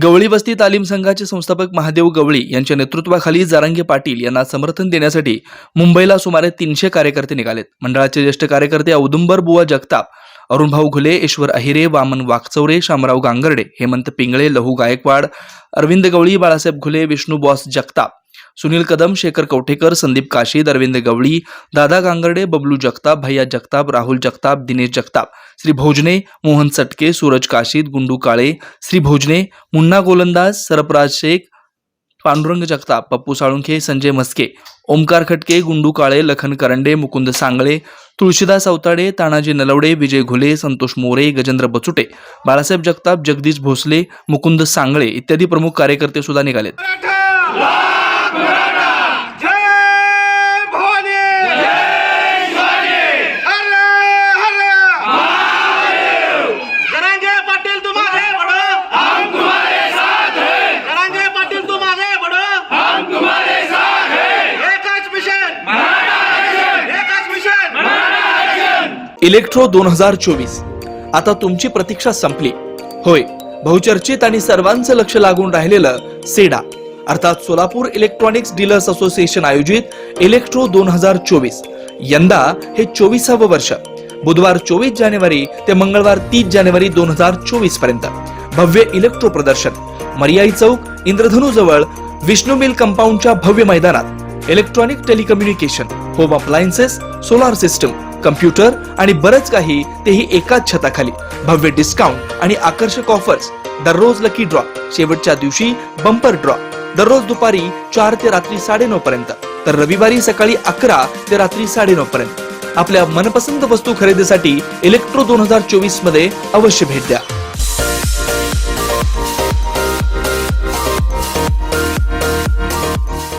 गवळी वस्ती तालीम संघाचे संस्थापक महादेव गवळी यांच्या नेतृत्वाखाली जारंगे पाटील यांना समर्थन देण्यासाठी मुंबईला सुमारे 300 कार्यकर्ते निघालेत। मंडळाचे ज्येष्ठ कार्यकर्ते औदुंबर बुवा जगताप, अरुणभाऊ घुले, ईश्वर अहिरे, वामन वाकचौरे, शामराव गांगर्डे, हेमंत पिंगळे, लहू गायकवाड, अरविंद गवळी, बाळासाहेब घुले, विष्णू बॉस जगताप, सुनील कदम, शेखर कवठेकर, संदीप काशीद, अरविंद गवळी, दादा गांगर्डे, बबलू जगताप, भैया जगताप, राहुल जगताप, दिनेश जगताप, श्री भोजने, मोहन सटके, सूरज काशीद, गुंडू काळे, श्री भोजने, मुन्ना गोलंदाज, सरफराज शेख, पांडुरंग जगताप, पप्पू साळुंखे, संजय मस्के, ओमकार खटके, गुंडू काळे, लखन करंडे, मुकुंद सांगळे, तुळशीदास अवताडे, तानाजी नलवडे, विजय घुले, संतोष मोरे, गजेंद्र बचुटे, बाळासाहेब जगताप, जगदीश भोसले, मुकुंद सांगळे इत्यादी प्रमुख कार्यकर्ते सुद्धा निघालेत। इलेक्ट्रो 2024 आता तुमची प्रतीक्षा संपली। होय, बहुचर्चित आणि सर्वांचं लक्ष लागून राहिलेलं सेडा अर्थात सोलापूर इलेक्ट्रॉनिक्स डीलर्स असोसिएशन आयोजित इलेक्ट्रो 2024 यंदा हे 24वे वर्ष। बुधवार 24 जानेवारी ते मंगळवार 30 जानेवारी 2024 पर्यंत भव्य इलेक्ट्रो प्रदर्शन मर्याई चौक, इंद्रधनु जवळ विष्णू मिल कंपाऊंडच्या भव्य मैदानात electronic telecommunication, home appliances, solar system, computer आणि बरंच काही, तेही एकाच छताखाली। भव्य डिस्काउंट आणि आकर्षक ऑफर्स, दररोज लकी ड्रॉ, शेवटच्या दिवशी बंपर ड्रॉ, दररोज दुपारी 4 ते रात्री 9:30 पर्यंत, तर रविवारी सकाळी 11 ते रात्री 9:30 पर्यंत। आपल्या मनपसंत वस्तू खरेदीसाठी इलेक्ट्रो 2024 मध्ये अवश्य भेट द्या।